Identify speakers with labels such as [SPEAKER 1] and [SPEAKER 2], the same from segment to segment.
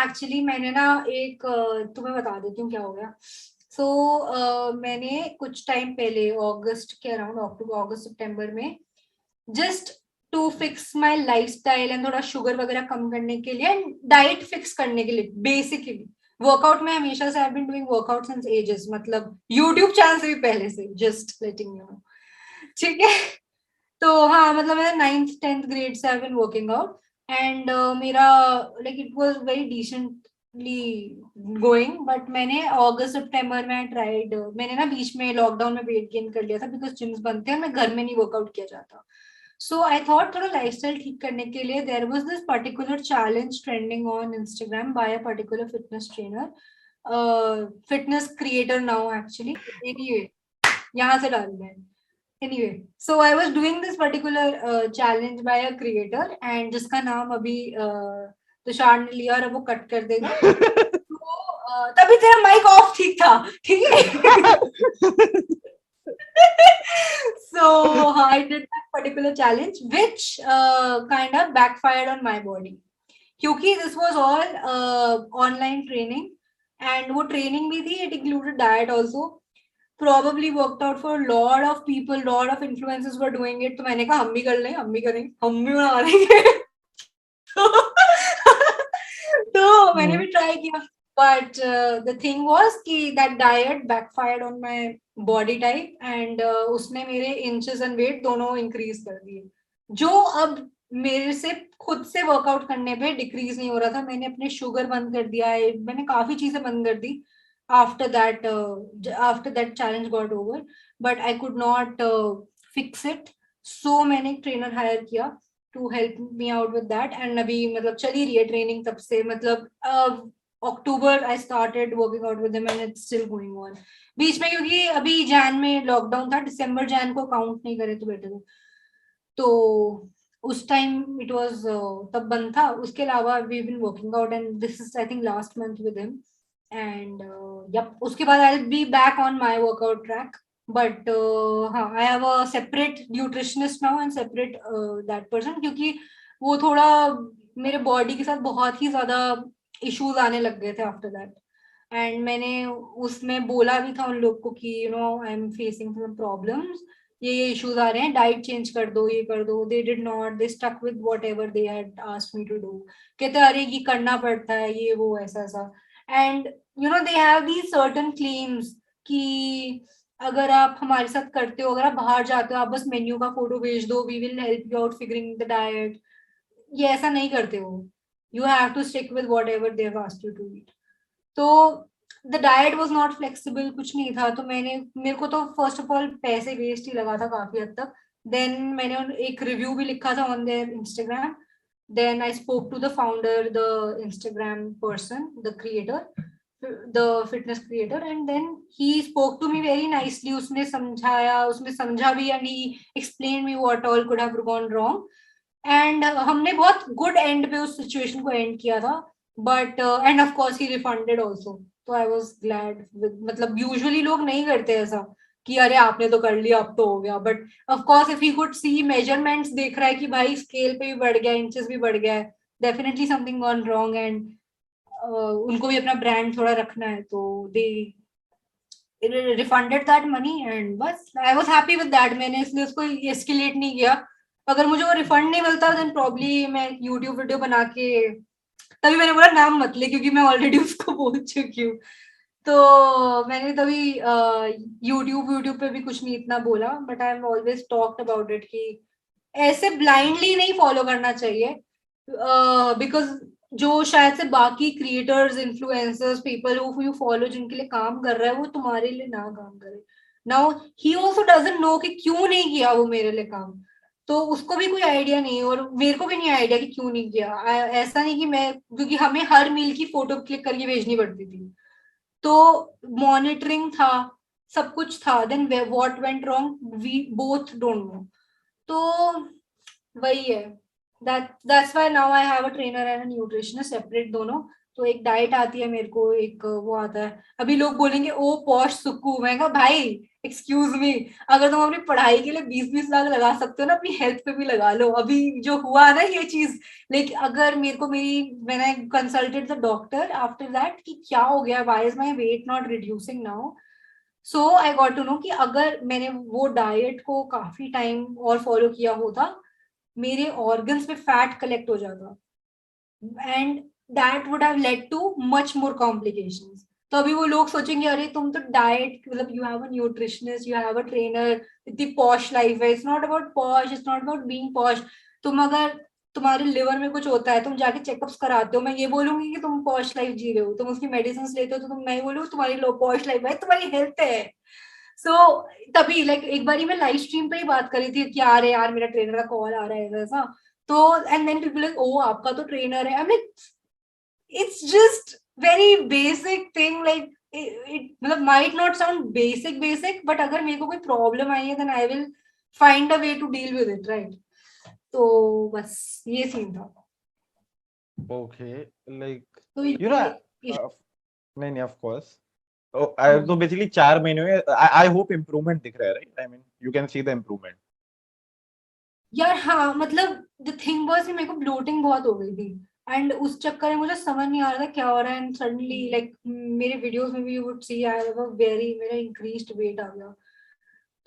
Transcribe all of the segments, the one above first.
[SPEAKER 1] Actually मैंने ना एक तुम्हें बता देती हूँ क्या हो गया। मैंने कुछ टाइम पहले अगस्त के अराउंड अक्टूबर अगस्त सितंबर में just to fix my lifestyle and थोड़ा शुगर वगैरह कम करने के लिए एंड डाइट फिक्स करने के लिए बेसिकली वर्कआउट में हमेशा से I been doing workout since ages, मतलब यूट्यूब चैनल से भी पहले से, जस्ट लेटिंग यू नो। ठीक है। तो हाँ, मतलब मैं 9th 10th ग्रेड से I been working out and मेरा like it was very decently going, but मैंने अगस्त सितंबर में ट्राइड, मैंने ना बीच में लॉकडाउन में वेट गेन कर लिया था बिकॉज जिम्स बंद थे और मैं घर में नहीं वर्कआउट किया जाता। सो आई थॉट थोड़ा लाइफस्टाइल ठीक करने के लिए there was this particular challenge trending on Instagram by a particular fitness trainer, fitness creator now actually. Anyway, यहाँ से डाल दें। Anyway, so I was doing this particular challenge by a creator and जिसका नाम अभी तुषार ने लिया और अब वो कट कर देगा। तो तभी तेरा माइक ऑफ ठीक था, ठीक है। So I did that particular challenge which kind of backfired on my body क्योंकि this was all online training and वो training भी थी, it included diet also, probably worked out for a lot of people, lot of influencers were doing it, तो मैंने कहा हम भी कर लें, हम भी करेंगे, हम भी बना देंगे। तो मैंने भी ट्राई किया, but the thing was कि that diet backfired on my body type and उसने मेरे inches and weight दोनों increase कर दिए, जो अब मेरे से खुद से वर्कआउट करने पे डिक्रीज नहीं हो रहा था। मैंने अपने शुगर बंद कर दिया है, मैंने काफी चीजें बंद कर दी after that challenge got over, but I could not fix it, so मैंने एक ट्रेनर हायर किया to help me out with that and अभी मतलब चली रही है ट्रेनिंग तब से, मतलब अक्टूबर I started working out with him and it's still going on। बीच में क्योंकि अभी जैन में लॉकडाउन था, दिसंबर जैन को काउंट नहीं करे तो बेटर, तो उस टाइम इट वाज तब बंद था। उसके अलावा we been working out and this is I think last month with him and yup, उसके बाद I will be back on my workout track, but हाँ I have a separate nutritionist now and separate that person, क्योंकि वो थोड़ा मेरे body के साथ बहुत ही ज्यादा इश्यूज आने लग गए थे आफ्टर दैट एंड मैंने उसमें बोला भी था उन लोग को कि you know I am facing some problems, ये इश्यूज आ रहे हैं, डाइट चेंज कर दो, ये कर दो। They did not, they stuck with whatever they had asked me to do. कहते अरे ये करना पड़ता है, ये वो ऐसा ऐसा, and you know they have these certain claims कि अगर आप हमारे साथ करते हो, अगर आप बाहर जाते हो, आप बस मेन्यू का फोटो भेज दो, we will help you out figuring the diet. ये ऐसा नहीं करते हो, you have to stick with whatever they have asked you to eat. तो the diet was not flexible, कुछ नहीं था, तो मेरे को तो फर्स्ट ऑफ ऑल पैसे वेस्ट ही लगा था काफी हद तक। देन मैंने एक रिव्यू भी लिखा था on their Instagram, then I spoke to the founder, the Instagram person, the creator, the fitness creator, and then he spoke to me very nicely. उसने समझाया, उसने समझा भी and he explain me what all could have gone wrong and हमने बहुत good and पे उस situation को एंड किया था, but end of course he refunded also, तो आई वाज ग्लैड। मतलब यूजुअली लोग नहीं करते ऐसा कि अरे आपने तो कर लिया अब तो हो गया, but of course if he could see measurements, देख रहा है कि भाई स्केल पे भी बढ़ गया, इंचेस भी बढ़ गया है, definitely something gone wrong and उनको भी अपना ब्रांड थोड़ा रखना है, तो दे रिफंडेड दैट मनी एंड बस I was happy with that. मैंने इसलिए उसको एस्केलेट नहीं किया, अगर मुझे वो रिफंड नहीं मिलता देन प्रॉब्ली मैं यूट्यूब वीडियो बना के, तभी मैंने बोला नाम मत ले क्योंकि मैं ऑलरेडी उसको बोल चुकी हूँ, तो मैंने तभी यूट्यूब पे भी कुछ नहीं इतना बोला, but I am always talked about it कि ऐसे ब्लाइंडली नहीं फॉलो करना चाहिए, बिकॉज जो शायद से बाकी creators, influencers, people who you follow जिनके लिए काम कर रहा है, वो तुम्हारे लिए ना काम करे। Now he also doesn't know कि क्यों नहीं किया वो मेरे लिए काम, तो उसको भी कोई आइडिया नहीं और मेरे को भी नहीं आइडिया कि क्यों नहीं किया। ऐसा नहीं कि मैं, क्योंकि हमें हर मील की फोटो क्लिक करके भेजनी पड़ती थी, तो मॉनिटरिंग था, सब कुछ था, then what went wrong we both don't know, तो वही है। That's why now I have a trainer and a nutritionist separate दोनों, तो एक डाइट आती है मेरे को, एक वो आता है। अभी लोग बोलेंगे ओ पॉश सुक्कू, मैं कहा भाई एक्सक्यूज मी, अगर तुम अपनी पढ़ाई के लिए 20-20 लाख लगा सकते हो ना, अपनी हेल्थ पे भी लगा लो। अभी जो हुआ ना ये चीज, लेकिन अगर मेरे को मेरी when I consulted the doctor after that कि क्या हो गया, why is my weight not reducing now, so I got to know कि अगर मैंने वो डाइट को काफी टाइम और फॉलो किया होता, मेरे ऑर्गन्स में फैट कलेक्ट हो जाता, and that would have led too much more complications. तो अभी वो लोग सोचेंगे अरे तुम तो डाइट, मतलब you have a nutritionist, you have a trainer, इतनी पॉश लाइफ है। It's not about posh, it's not about being posh. तुम अगर तुम्हारे लिवर में कुछ होता है, तुम जाके चेकअप्स कराते हो, मैं ये बोलूंगी कि तुम पॉश लाइफ जी रहे हो, तुम उसकी मेडिसिन लेते हो, तो तुम, मैं बोलूँ तुम्हारी लो पॉश लाइफ है, तुम्हारी हेल्थ है। सो तभी लाइक एक बारी मैं लाइव स्ट्रीम पे ही बात करी थी कि यार यार मेरा ट्रेनर का कॉल आ रहा है ऐसा, तो and then people like oh आपका तो ट्रेनर है। I am like it's just very basic thing, like it मतलब might not sound basic, but अगर मेरे को कोई प्रॉब्लम आई है then I will find a way to deal with it, right? तो बस ये सीन था।
[SPEAKER 2] Okay, like
[SPEAKER 1] तो
[SPEAKER 2] you know,
[SPEAKER 1] ये
[SPEAKER 2] नहीं नहीं, of course. तो बेसिकली 4 महीने में आई होप इम्प्रूवमेंट दिख रहा है, right? I mean you can see the improvement.
[SPEAKER 1] यार हाँ, मतलब द थिंग वाज कि मेरे को ब्लोटिंग बहुत हो गई थी, एंड उस चक्कर में मुझे समझ नहीं आ रहा था क्या हो रहा है, एंड सडनली लाइक मेरे वीडियोस में भी you would see I have a very, मेरा इंक्रीज्ड वेट आ गया।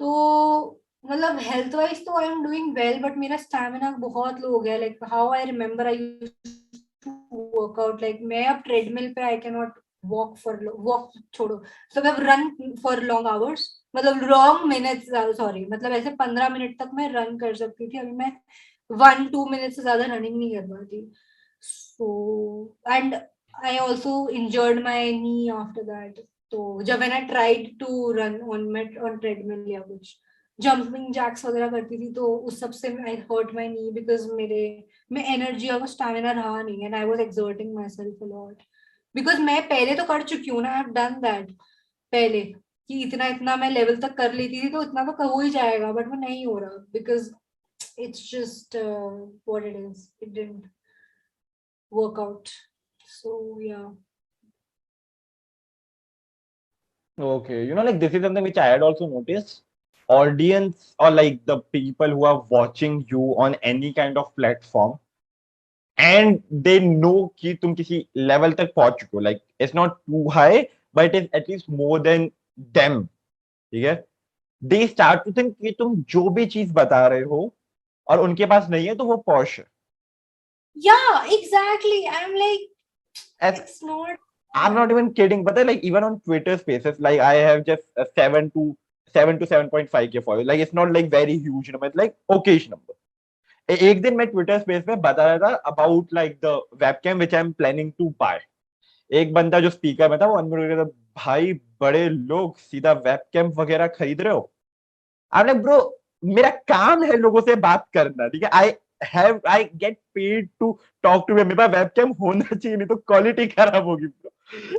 [SPEAKER 1] तो मतलब हेल्थ वाइज तो I am doing well, but मेरा स्टैमिना बहुत लो हो गया। Like how I remember I workout, like मैं अब ट्रेडमिल पे आई कैन नॉट वॉक छोड़ो, so मैं रन फॉर लॉन्ग आवर्स, मतलब लॉन्ग मिनट्स, सॉरी मतलब ऐसे 15 मिनट तक मैं रन कर सकती थी, अभी मैं 1-2 मिनट से ज्यादा रनिंग नहीं कर पाती। So and I also injured my knee after that. तो जब मैंने tried to run on treadmill या कुछ जंपिंग जैक्स वगैरह करती थी, तो उस सब से आई हर्ट माई नी, बिकॉज मेरे में एनर्जी और स्टैमिना रहा नहीं, and I was exerting my self a lot, because मैं पहले तो कर चुकी हूँ ना, आई हैव डन दैट पहले, कि इतना इतना मैं लेवल तक कर लेती थी, तो इतना तो हो ही जाएगा, बट वो नहीं हो रहा, because it's just what it is, it didn't work out. So yeah
[SPEAKER 2] Okay, you know, like this is something which I had also noticed. Audience or like the people who are watching you on any kind of platform and they know कि तुम किसी level तक पहुंच चुके हो, like it's not too high but it is at least more than them, ठीक है? They start to think कि तुम जो भी चीज बता रहे हो और उनके पास नहीं है तो वो posh है।
[SPEAKER 1] yeah, exactly, I'm like
[SPEAKER 2] As
[SPEAKER 1] it's not
[SPEAKER 2] I'm not even kidding, but like even on Twitter Spaces, like I have just a 7 to 7.5K followers. Like it's not like very huge number. It's like okayish number. एक दिन मैं Twitter space में बता रहा था about like the webcam which I am planning to buy. एक बंदा जो स्पीकर में था वो अनम्यूट कर रहा था, भाई बड़े लोग सीधा वेबकैम वगैरह खरीद रहे हो। आई लाइक ब्रो, मेरा काम है लोगों से बात करना, ठीक है? I get paid to talk to, मेरे पास वेबकैम होना चाहिए, नहीं तो क्वालिटी खराब होगी bro.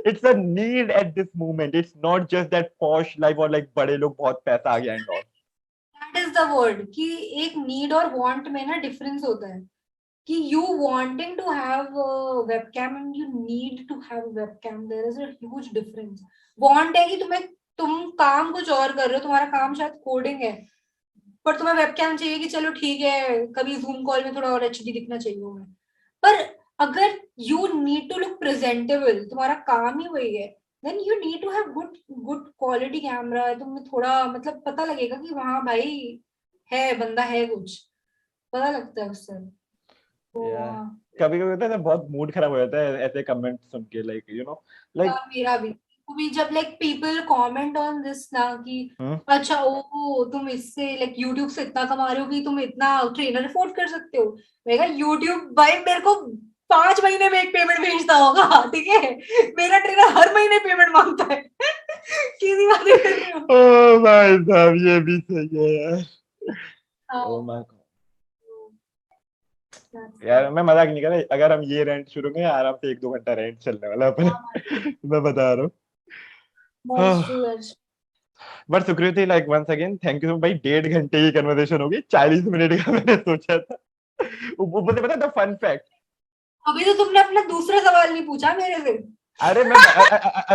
[SPEAKER 2] It's a need at this moment, it's not just that posh life और लाइक बड़े लोग बहुत पैसा आ गया and all.
[SPEAKER 1] That is the word, कि एक नीड और वांट में ना डिफरेंस होता है, कि you wanting to have a webcam and you need to have a webcam, there is a huge difference। want है कि तुम काम कुछ और कर रहे हो, तुम्हारा काम शायद कोडिंग है, पर तुम्हें वेबकैम चाहिए कि चलो ठीक है कभी जूम कॉल में थोड़ा और एचडी दिखना चाहिए हमें। पर अगर you need to look presentable, तुम्हारा काम ही वही है, then you need to have good good quality camera, तुम्हें थोड़ा मतलब पता लगेगा कि वहाँ भाई है, बंदा है, कुछ पता लगता है उससे। तो
[SPEAKER 2] या कभी कभी होता है ना, बहुत मूड खराब हो जाता है ऐसे कमेंट सुन के, लाइक यू नो, लाइक
[SPEAKER 1] मेरा भी जब like people comment on this ना कि अच्छा ओ तुम इससे लाइक यूट्यूब से इतना कमा रहे हो कि तुम इतना ट्रेनर अफोर्ड कर सकते हो, मैं कहा यूट्यूब भाई मेरे को 5 महीने में एक पेमेंट भेजता होगा, ठीक है, मेरा ट्रेनर हर महीने पेमेंट मांगता है। किसी बात कर रही हो।
[SPEAKER 2] ओ भाई साहब, ये भी सही है यार। ओ माय गॉड यार, मैं मजाक नहीं कर रहा, अगर हम ये रेंट शुरू करें आराम से 1-2 घंटा रेंट चलने वाला अपना। मैं बता रहा हूँ। But Sukriti, like once again thank you भाई, 1.5 घंटे की कन्वर्सेशन होगी, 40 मिनट का मैंने सोचा था। ऊपर से पता था फन फैक्ट,
[SPEAKER 1] अभी तो तुमने अपना दूसरा सवाल नहीं पूछा मेरे से।
[SPEAKER 2] अरे मैं अरे